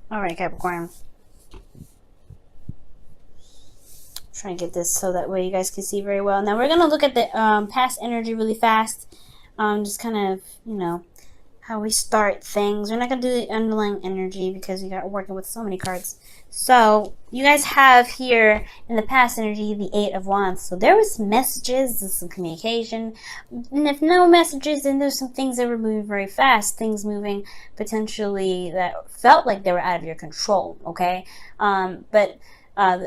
All right, Capricorn. Trying to get this so that way you guys can see very well. Now we're gonna look at the past energy really fast. Just kind of, how we start things. We're not gonna do the underlying energy because we got working with so many cards. So you guys have here in the past energy the Eight of Wands. So there was messages and some communication, and if no messages, then there's some things that were moving very fast. Things moving potentially that felt like they were out of your control. Okay, but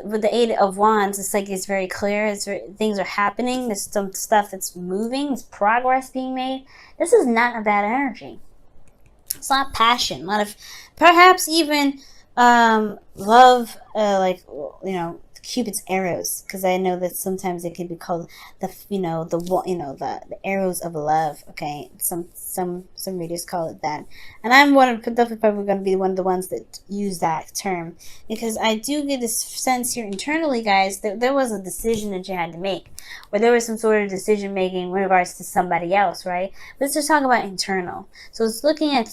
with the Eight of Wands, it's like it's very clear. Things are happening. There's some stuff that's moving. There's progress being made. This is not a bad energy. It's a lot of passion, a lot of perhaps even love, like Cupid's arrows, because I know that sometimes it can be called the arrows of love. Okay, some readers call it that, and I'm definitely probably going to be one of the ones that use that term, because I do get this sense here internally, guys, that there was a decision that you had to make, or there was some sort of decision making in regards to somebody else, right? Let's just talk about internal. So it's looking at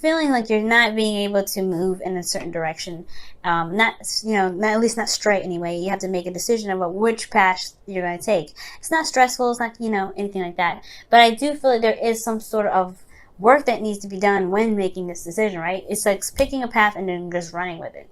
feeling like you're not being able to move in a certain direction, not at least not straight anyway. You have to make a decision about which path you're going to take. It's not stressful. It's not anything like that. But I do feel like there is some sort of work that needs to be done when making this decision, right? It's like picking a path and then just running with it,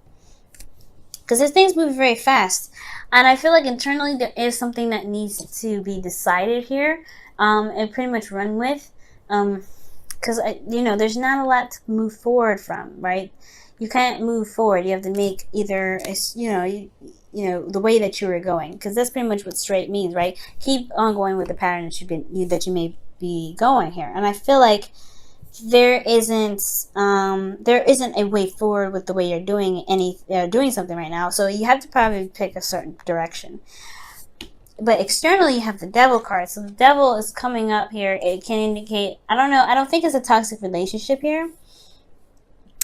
because this thing's moving very fast, and I feel like internally there is something that needs to be decided here, and pretty much run with, because there's not a lot to move forward from, right? You can't move forward. You have to make either the way that you were going, because that's pretty much what straight means, right? Keep on going with the pattern that you may be going here, and I feel like there isn't a way forward with the way you're doing doing something right now. So you have to probably pick a certain direction. But externally, you have the Devil card. So the Devil is coming up here. It can indicate, I don't know, I don't think it's a toxic relationship here.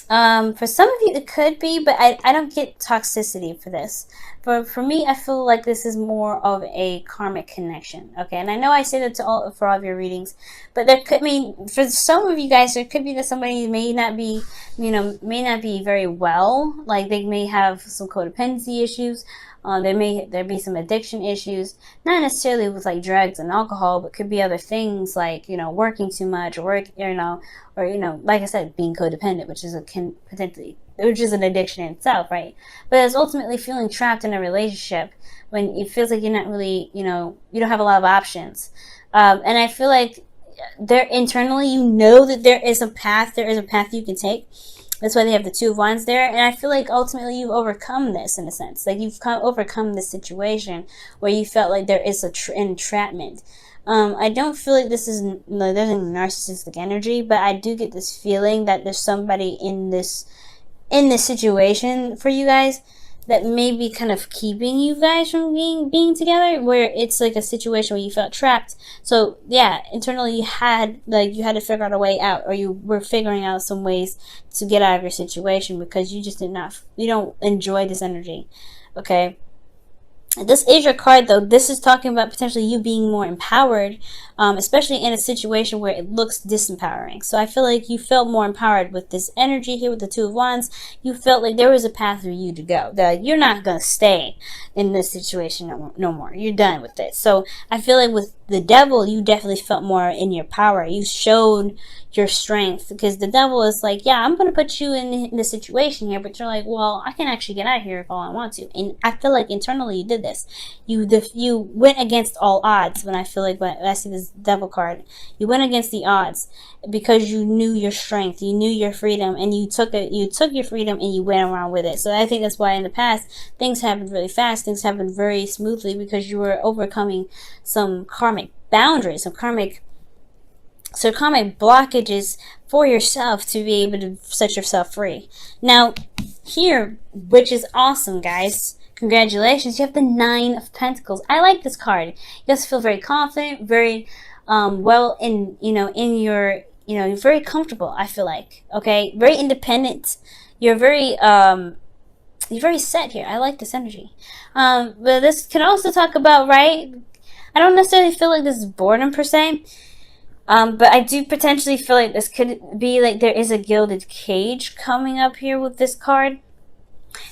For some of you it could be, but I don't get toxicity for this. But for me, I feel like this is more of a karmic connection. Okay, and I know I say that for all of your readings, but there could for some of you guys, there could be that somebody may not be very well. Like they may have some codependency issues. There be some addiction issues, not necessarily with like drugs and alcohol, but could be other things like working too much, or like I said, being codependent, which is an addiction in itself, right? But it's ultimately feeling trapped in a relationship when it feels like you're not really, you don't have a lot of options, and I feel like there internally, that there is a path you can take. That's why they have the Two of Wands there. And I feel like ultimately you've overcome this in a sense. Like you've overcome this situation where you felt like there is entrapment. I don't feel like there's any narcissistic energy, but I do get this feeling that there's somebody in this situation for you guys that may be kind of keeping you guys from being together, where it's like a situation where you felt trapped. So yeah, internally you had to figure out a way out, or you were figuring out some ways to get out of your situation, because you just you don't enjoy this energy. Okay, this is your card, though. This is talking about potentially you being more empowered, especially in a situation where it looks disempowering. So I feel like you felt more empowered with this energy here with the Two of Wands. You felt like there was a path for you to go, that you're not going to stay in this situation no more. You're done with it. So I feel like with the Devil, you definitely felt more in your power. You showed your strength, because the Devil is like, yeah, I'm going to put you in this situation here, but you're like, well, I can actually get out of here if all I want to. And I feel like internally you did this. You went against all odds. When I feel like when I see this Devil card, you went against the odds because you knew your strength, you knew your freedom, and you took your freedom and you went around with it. So I think that's why in the past things happened really fast, things happened very smoothly, because you were overcoming some karmic boundaries, some karmic blockages for yourself to be able to set yourself free. Now, here, which is awesome, guys. Congratulations, you have the Nine of Pentacles. I like this card. You guys feel very confident, very well in your, you're very comfortable, I feel like. Okay, very independent. You're very set here. I like this energy. But this can also talk about, right? I don't necessarily feel like this is boredom per se, But I do potentially feel like this could be like there is a gilded cage coming up here with this card.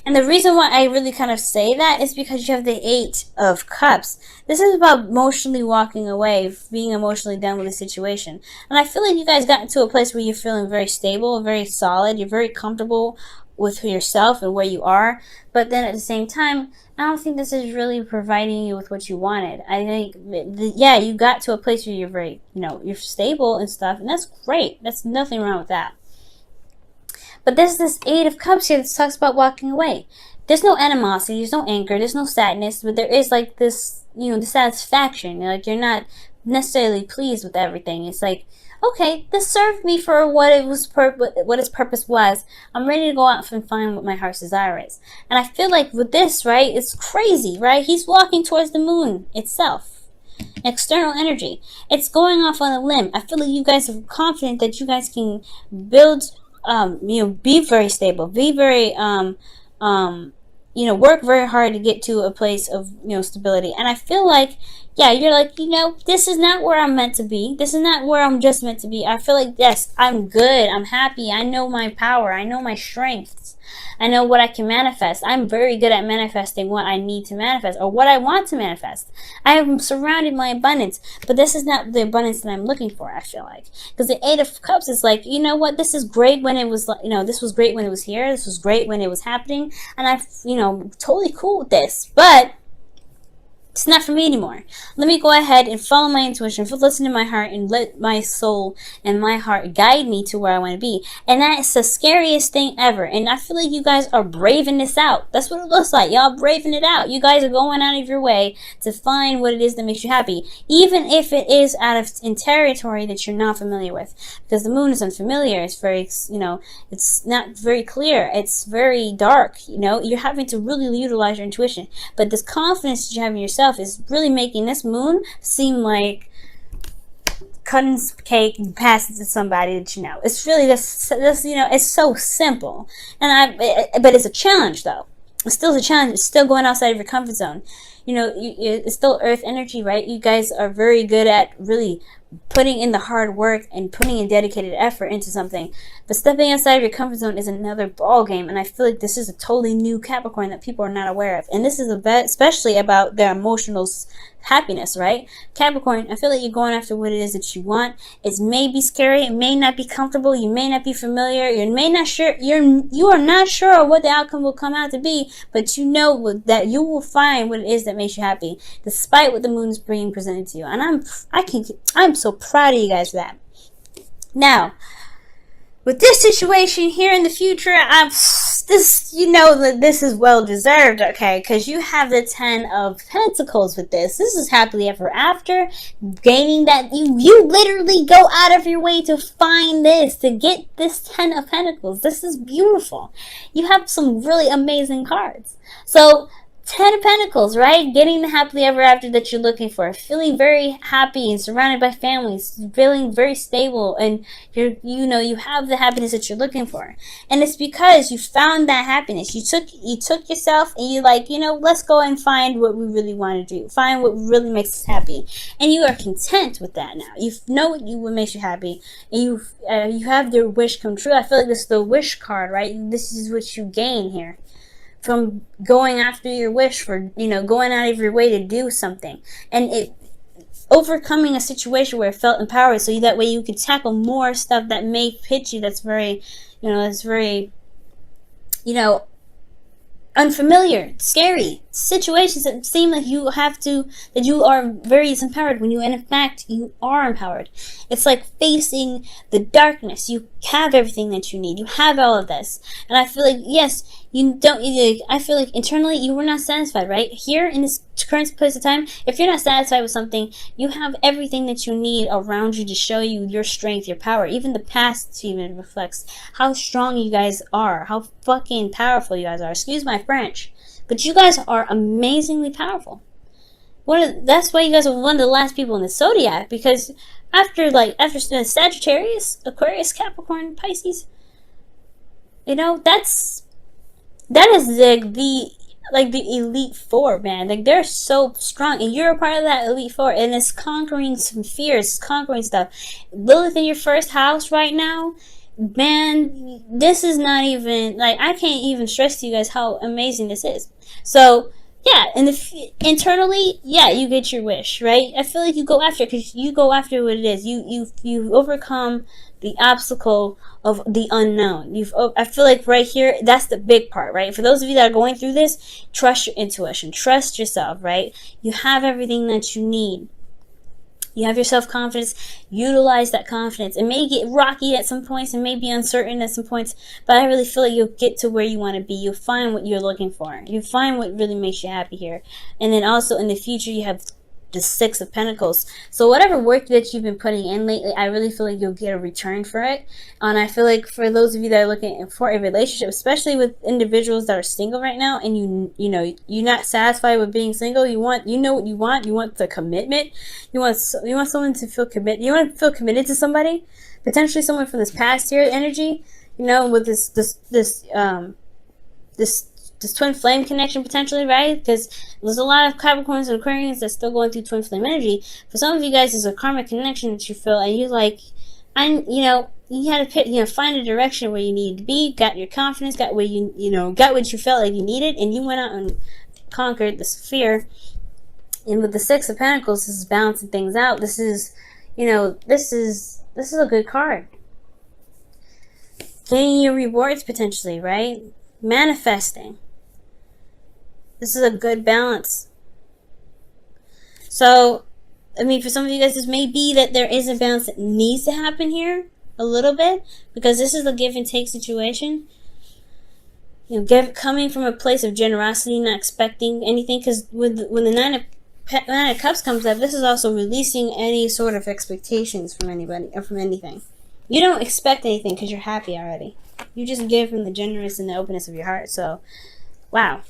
And the reason why I really kind of say that is because you have the Eight of Cups. This is about emotionally walking away, being emotionally done with the situation. And I feel like you guys got into a place where you're feeling very stable, very solid, you're very comfortable with yourself and where you are. But then at the same time, I don't think this is really providing you with what you wanted. I think, yeah, you got to a place where you're very, you're stable and stuff, and that's great. That's nothing wrong with that. But there's this Eight of Cups here that talks about walking away. There's no animosity, there's no anger, there's no sadness, but there is like this, the satisfaction. Like you're not necessarily pleased with everything. It's like, okay, this served me for what its purpose was. I'm ready to go out and find what my heart's desire is. And I feel like with this, right, it's crazy, right? He's walking towards the moon itself. External energy. It's going off on a limb. I feel like you guys are confident that you guys can build, be very stable, be very, work very hard to get to a place of, stability. And I feel like, yeah, you're like, this is not where I'm meant to be. This is not where I'm just meant to be. I feel like, yes, I'm good. I'm happy. I know my power. I know my strengths. I know what I can manifest. I'm very good at manifesting what I need to manifest or what I want to manifest. I am surrounded by abundance, but this is not the abundance that I'm looking for, I feel like. Because the Eight of Cups is like, you know what, this is great when it was, this was great when it was here. This was great when it was happening. And I'm, totally cool with this. But it's not for me anymore. Let me go ahead and follow my intuition, listen to my heart, and let my soul and my heart guide me to where I want to be. And that is the scariest thing ever. And I feel like you guys are braving this out. That's what it looks like. Y'all braving it out. You guys are going out of your way to find what it is that makes you happy. Even if it is in territory that you're not familiar with. Because the moon is unfamiliar. It's very, it's not very clear. It's very dark. You're having to really utilize your intuition. But this confidence that you have in yourself is really making this moon seem like cutting cake and passing it to somebody that you know. It's really this it's so simple. But it's a challenge though. It's still a challenge. It's still going outside of your comfort zone. It's still earth energy, right? You guys are very good at really putting in the hard work and putting in dedicated effort into something. But stepping outside of your comfort zone is another ball game, and I feel like this is a totally new Capricorn that people are not aware of. And this is especially about their emotional happiness, right? Capricorn, I feel like you're going after what it is that you want. It may be scary, it may not be comfortable, you may not be familiar, you are not sure what the outcome will come out to be, but you know that you will find what it is that makes you happy, despite what the moon is being presented to you. And I'm so proud of you guys for that. Now, with this situation here in the future, this is well deserved, okay? Because you have the 10 of Pentacles with this. This is happily ever after, gaining that you literally go out of your way to find this, to get this 10 of Pentacles. This is beautiful. You have some really amazing cards. So 10 of Pentacles, right? Getting the happily ever after that you're looking for. Feeling very happy and surrounded by families. Feeling very stable, and you have the happiness that you're looking for. And it's because you found that happiness. You took yourself and you're like, let's go and find what we really want to do. Find what really makes us happy. And you are content with that now. You know what makes you happy. And you have your wish come true. I feel like this is the wish card, right? This is what you gain here from going after your wish, for going out of your way to do something, and overcoming a situation where it felt empowered, so that way you could tackle more stuff that may hit you that's very unfamiliar, scary situations that seem like you are very disempowered, when in fact you are empowered. It's like facing the darkness. You have everything that you need. You have all of this. And I feel like, yes, I feel like internally you were not satisfied, right? Here in this current place of time, if you're not satisfied with something, you have everything that you need around you to show you your strength, your power. Even the past even reflects how strong you guys are, how fucking powerful you guys are. Excuse my French. But you guys are amazingly powerful. That's why you guys are one of the last people in the zodiac, because after Sagittarius, Aquarius, Capricorn, Pisces, that is the like the elite four, man. Like they're so strong, and you're a part of that elite four, and it's conquering some fears, conquering stuff. Lilith in your first house right now, man. This is not even like, I can't even stress to you guys how amazing this is. So yeah, and internally, yeah, you get your wish, right? I feel like you go after it because you go after what it is. You overcome the obstacle of the unknown. I feel like right here, that's the big part, right? For those of you that are going through this, trust your intuition, trust yourself, right? You have everything that you need. You have your self-confidence. Utilize that confidence. It may get rocky at some points. It may be uncertain at some points. But I really feel like you'll get to where you want to be. You'll find what you're looking for. You find what really makes you happy here. And then also in the future, you have the Six of Pentacles. So whatever work that you've been putting in lately, I really feel like you'll get a return for it. And I feel like for those of you that are looking for a relationship, especially with individuals that are single right now, and you know you're not satisfied with being single, you know what you want. You want the commitment. You want someone to feel committed. You want to feel committed to somebody, potentially someone from this past year energy. You know, with this twin flame connection potentially, right? Because there's a lot of Capricorns and Aquarians that's still going through twin flame energy. For some of you guys, there's a karmic connection that you feel, and you like, you had to pick, find a direction where you need to be, got your confidence, got where got what you felt like you needed, and you went out and conquered this fear. And with the Six of Pentacles, this is balancing things out. This is, this is a good card. Getting your rewards potentially, right? Manifesting. This is a good balance. So, I mean, for some of you guys, this may be that there is a balance that needs to happen here a little bit, because this is a give and take situation. Coming from a place of generosity, not expecting anything, because when the Nine of Cups comes up, this is also releasing any sort of expectations from anybody or from anything. You don't expect anything because you're happy already. You just give from the generous and the openness of your heart. So, wow.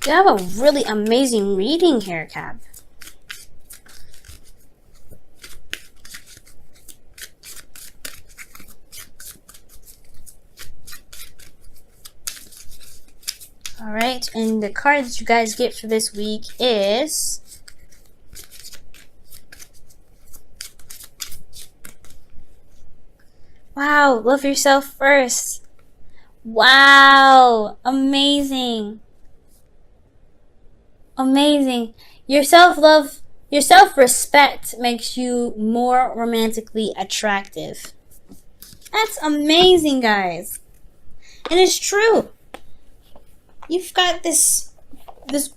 You have a really amazing reading here, Cap. Alright, and the card that you guys get for this week is... Wow, love yourself first. Wow, amazing. Amazing. Your self-love, your self-respect makes you more romantically attractive. That's amazing, guys. And it's true. You've got this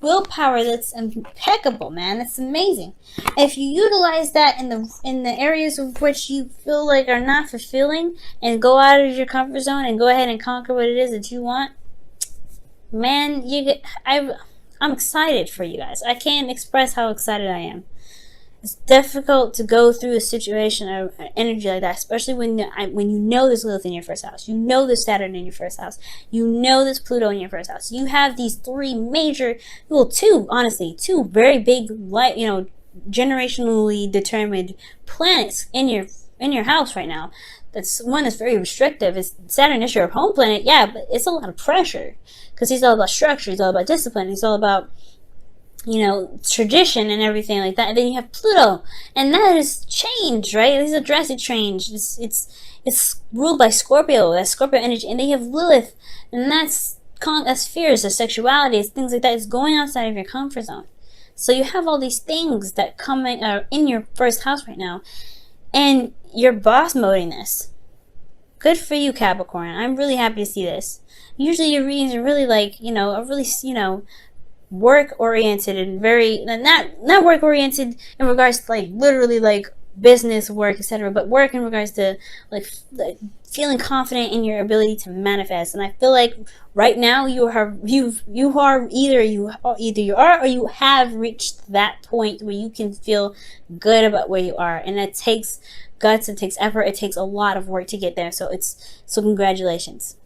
willpower that's impeccable, man. It's amazing. If you utilize that in the areas of which you feel like are not fulfilling, and go out of your comfort zone and go ahead and conquer what it is that you want, man, I'm excited for you guys. I can't express how excited I am. It's difficult to go through a situation of energy like that, especially when you know there's Lilith in your first house, you know there's Saturn in your first house, you know there's Pluto in your first house. You have these three major, two very big, generationally determined planets in your house right now. That's one that's very restrictive. It's Saturn is your home planet, yeah, but it's a lot of pressure because he's all about structure, he's all about discipline, he's all about tradition and everything like that. And then you have Pluto, and that is change, right? It's a drastic change. It's ruled by Scorpio, that's Scorpio energy, and then you have Lilith, and that's fears, that's sexuality, it's things like that. It's going outside of your comfort zone. So you have all these things that are in your first house right now, and you're boss moding this. Good for you, Capricorn. I'm really happy to see this. Usually your readings are really work oriented and very not work oriented in regards to literally business work, etc., but work in regards to feeling confident in your ability to manifest. And I feel like right now you have reached that point where you can feel good about where you are, and it takes guts, it takes effort, it takes a lot of work to get there. So congratulations.